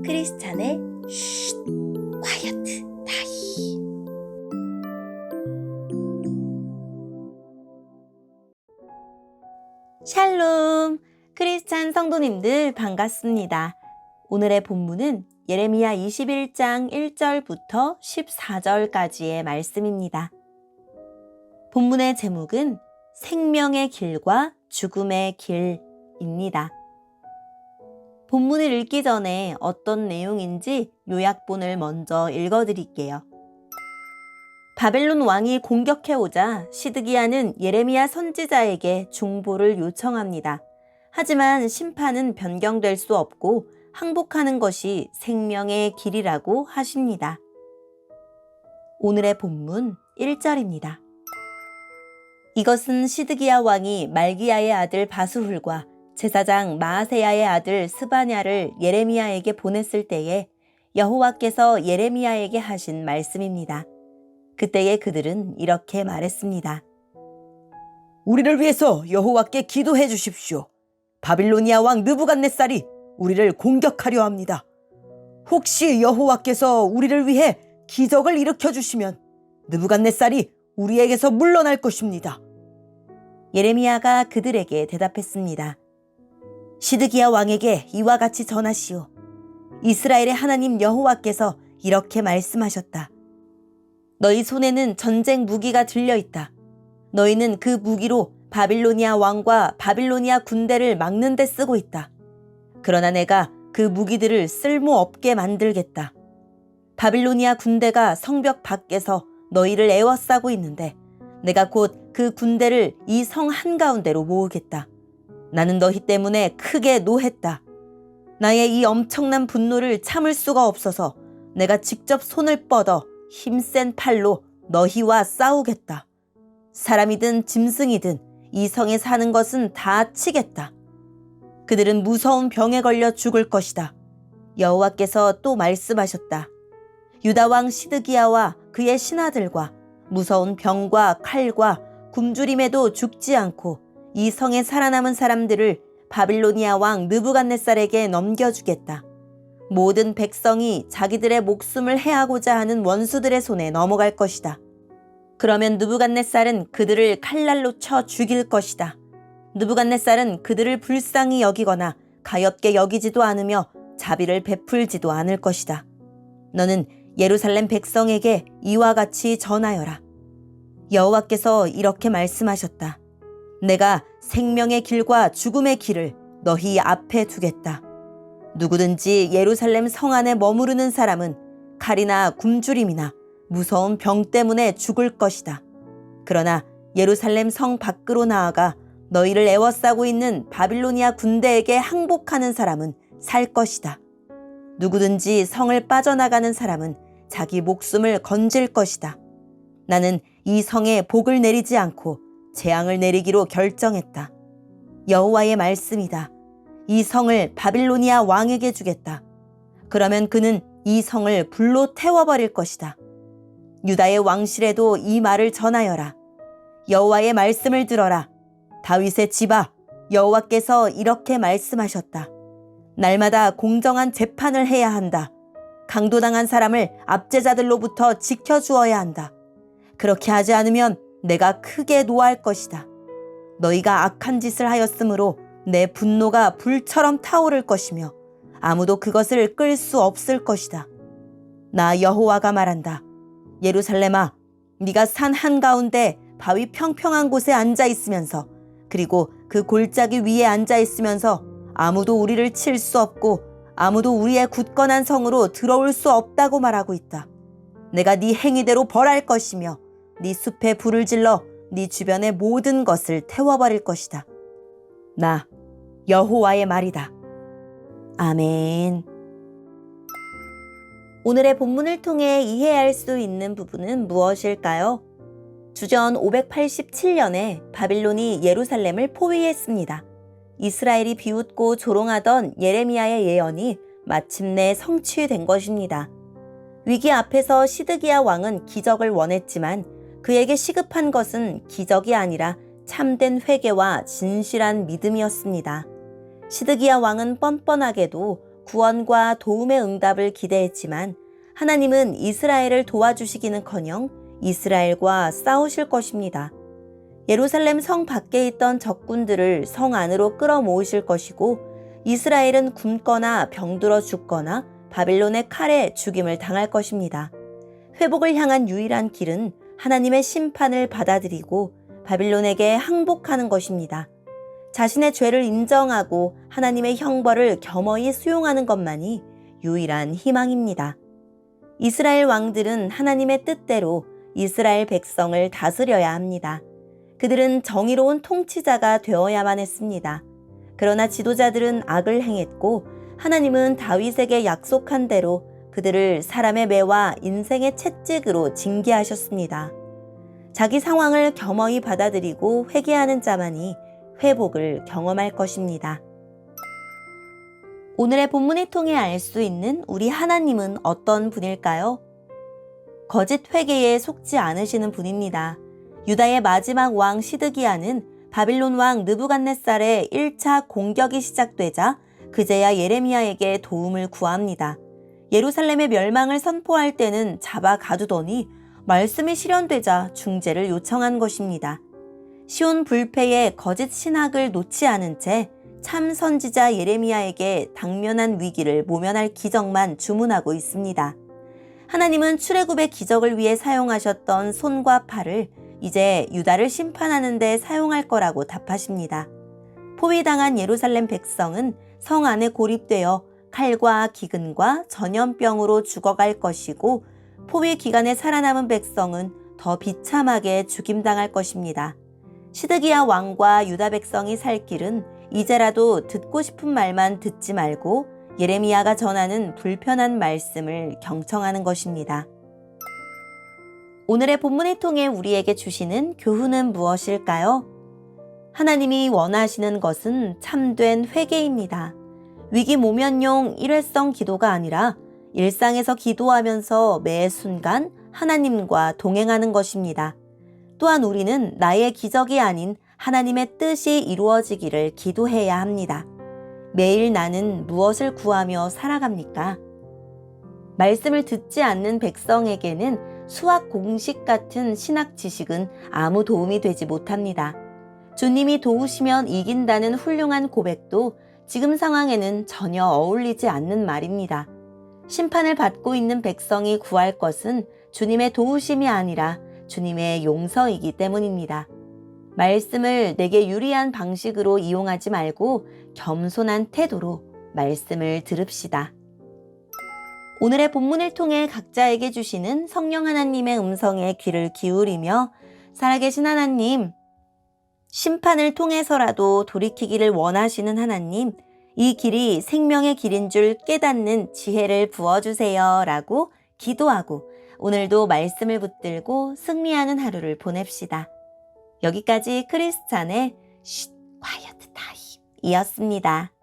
크리스찬의 쉿, 콰이어트 타임. 샬롬, 크리스찬 성도님들 반갑습니다. 오늘의 본문은 예레미야 21장 1절부터 14절까지의 말씀입니다. 본문의 제목은 생명의 길과 죽음의 길입니다. 본문을 읽기 전에 어떤 내용인지 요약본을 먼저 읽어드릴게요. 바벨론 왕이 공격해오자 시드기야는 예레미야 선지자에게 중보를 요청합니다. 하지만 심판은 변경될 수 없고 항복하는 것이 생명의 길이라고 하십니다. 오늘의 본문 1절입니다. 이것은 시드기야 왕이 말기야의 아들 바수훌과 제사장 마아세야의 아들 스바냐를 예레미야에게 보냈을 때에 여호와께서 예레미야에게 하신 말씀입니다. 그때에 그들은 이렇게 말했습니다. 우리를 위해서 여호와께 기도해 주십시오. 바빌로니아 왕 느부갓네살이 우리를 공격하려 합니다. 혹시 여호와께서 우리를 위해 기적을 일으켜 주시면 느부갓네살이 우리에게서 물러날 것입니다. 예레미야가 그들에게 대답했습니다. 시드기야 왕에게 이와 같이 전하시오. 이스라엘의 하나님 여호와께서 이렇게 말씀하셨다. 너희 손에는 전쟁 무기가 들려있다. 너희는 그 무기로 바빌로니아 왕과 바빌로니아 군대를 막는 데 쓰고 있다. 그러나 내가 그 무기들을 쓸모없게 만들겠다. 바빌로니아 군대가 성벽 밖에서 너희를 에워싸고 있는데 내가 곧 그 군대를 이 성 한가운데로 모으겠다. 나는 너희 때문에 크게 노했다. 나의 이 엄청난 분노를 참을 수가 없어서 내가 직접 손을 뻗어 힘센 팔로 너희와 싸우겠다. 사람이든 짐승이든 이 성에 사는 것은 다 치겠다. 그들은 무서운 병에 걸려 죽을 것이다. 여호와께서 또 말씀하셨다. 유다 왕 시드기야와 그의 신하들과 무서운 병과 칼과 굶주림에도 죽지 않고 이 성에 살아남은 사람들을 바빌로니아 왕 느부갓네살에게 넘겨주겠다. 모든 백성이 자기들의 목숨을 해하고자 하는 원수들의 손에 넘어갈 것이다. 그러면 느부갓네살은 그들을 칼날로 쳐 죽일 것이다. 느부갓네살은 그들을 불쌍히 여기거나 가엾게 여기지도 않으며 자비를 베풀지도 않을 것이다. 너는 예루살렘 백성에게 이와 같이 전하여라. 여호와께서 이렇게 말씀하셨다. 내가 생명의 길과 죽음의 길을 너희 앞에 두겠다. 누구든지 예루살렘 성 안에 머무르는 사람은 칼이나 굶주림이나 무서운 병 때문에 죽을 것이다. 그러나 예루살렘 성 밖으로 나아가 너희를 에워싸고 있는 바빌로니아 군대에게 항복하는 사람은 살 것이다. 누구든지 성을 빠져나가는 사람은 자기 목숨을 건질 것이다. 나는 이 성에 복을 내리지 않고 재앙을 내리기로 결정했다. 여호와의 말씀이다. 이 성을 바빌로니아 왕에게 주겠다. 그러면 그는 이 성을 불로 태워버릴 것이다. 유다의 왕실에도 이 말을 전하여라. 여호와의 말씀을 들어라. 다윗의 집아, 여호와께서 이렇게 말씀하셨다. 날마다 공정한 재판을 해야 한다. 강도당한 사람을 압제자들로부터 지켜주어야 한다. 그렇게 하지 않으면 내가 크게 노할 것이다. 너희가 악한 짓을 하였으므로 내 분노가 불처럼 타오를 것이며 아무도 그것을 끌 수 없을 것이다. 나 여호와가 말한다. 예루살렘아, 네가 산 한가운데 바위 평평한 곳에 앉아 있으면서 그리고 그 골짜기 위에 앉아 있으면서 아무도 우리를 칠 수 없고 아무도 우리의 굳건한 성으로 들어올 수 없다고 말하고 있다. 내가 네 행위대로 벌할 것이며 네 숲에 불을 질러 네 주변의 모든 것을 태워버릴 것이다. 나 여호와의 말이다. 아멘. 오늘의 본문을 통해 이해할 수 있는 부분은 무엇일까요? 주전 587년에 바빌론이 예루살렘을 포위했습니다. 이스라엘이 비웃고 조롱하던 예레미야의 예언이 마침내 성취된 것입니다. 위기 앞에서 시드기야 왕은 기적을 원했지만 그에게 시급한 것은 기적이 아니라 참된 회개와 진실한 믿음이었습니다. 시드기야 왕은 뻔뻔하게도 구원과 도움의 응답을 기대했지만 하나님은 이스라엘을 도와주시기는커녕 이스라엘과 싸우실 것입니다. 예루살렘 성 밖에 있던 적군들을 성 안으로 끌어모으실 것이고 이스라엘은 굶거나 병들어 죽거나 바빌론의 칼에 죽임을 당할 것입니다. 회복을 향한 유일한 길은 하나님의 심판을 받아들이고 바빌론에게 항복하는 것입니다. 자신의 죄를 인정하고 하나님의 형벌을 겸허히 수용하는 것만이 유일한 희망입니다. 이스라엘 왕들은 하나님의 뜻대로 이스라엘 백성을 다스려야 합니다. 그들은 정의로운 통치자가 되어야만 했습니다. 그러나 지도자들은 악을 행했고 하나님은 다윗에게 약속한 대로 그들을 사람의 매와 인생의 채찍으로 징계하셨습니다. 자기 상황을 겸허히 받아들이고 회개하는 자만이 회복을 경험할 것입니다. 오늘의 본문을 통해 알 수 있는 우리 하나님은 어떤 분일까요? 거짓 회개에 속지 않으시는 분입니다. 유다의 마지막 왕 시드기야는 바빌론 왕 느부갓네살의 1차 공격이 시작되자 그제야 예레미야에게 도움을 구합니다. 예루살렘의 멸망을 선포할 때는 잡아 가두더니 말씀이 실현되자 중재를 요청한 것입니다. 시온 불패의 거짓 신학을 놓지 않은 채 참 선지자 예레미야에게 당면한 위기를 모면할 기적만 주문하고 있습니다. 하나님은 출애굽의 기적을 위해 사용하셨던 손과 팔을 이제 유다를 심판하는 데 사용할 거라고 답하십니다. 포위당한 예루살렘 백성은 성 안에 고립되어 칼과 기근과 전염병으로 죽어갈 것이고 포위 기간에 살아남은 백성은 더 비참하게 죽임당할 것입니다. 시드기야 왕과 유다 백성이 살 길은 이제라도 듣고 싶은 말만 듣지 말고 예레미야가 전하는 불편한 말씀을 경청하는 것입니다. 오늘의 본문을 통해 우리에게 주시는 교훈은 무엇일까요? 하나님이 원하시는 것은 참된 회개입니다. 위기 모면용 일회성 기도가 아니라 일상에서 기도하면서 매 순간 하나님과 동행하는 것입니다. 또한 우리는 나의 기적이 아닌 하나님의 뜻이 이루어지기를 기도해야 합니다. 매일 나는 무엇을 구하며 살아갑니까? 말씀을 듣지 않는 백성에게는 수학 공식 같은 신학 지식은 아무 도움이 되지 못합니다. 주님이 도우시면 이긴다는 훌륭한 고백도 지금 상황에는 전혀 어울리지 않는 말입니다. 심판을 받고 있는 백성이 구할 것은 주님의 도우심이 아니라 주님의 용서이기 때문입니다. 말씀을 내게 유리한 방식으로 이용하지 말고 겸손한 태도로 말씀을 들읍시다. 오늘의 본문을 통해 각자에게 주시는 성령 하나님의 음성에 귀를 기울이며 살아계신 하나님, 심판을 통해서라도 돌이키기를 원하시는 하나님, 이 길이 생명의 길인 줄 깨닫는 지혜를 부어주세요 라고 기도하고 오늘도 말씀을 붙들고 승리하는 하루를 보냅시다. 여기까지 크리스찬의 쉿 콰이어트 타임이었습니다.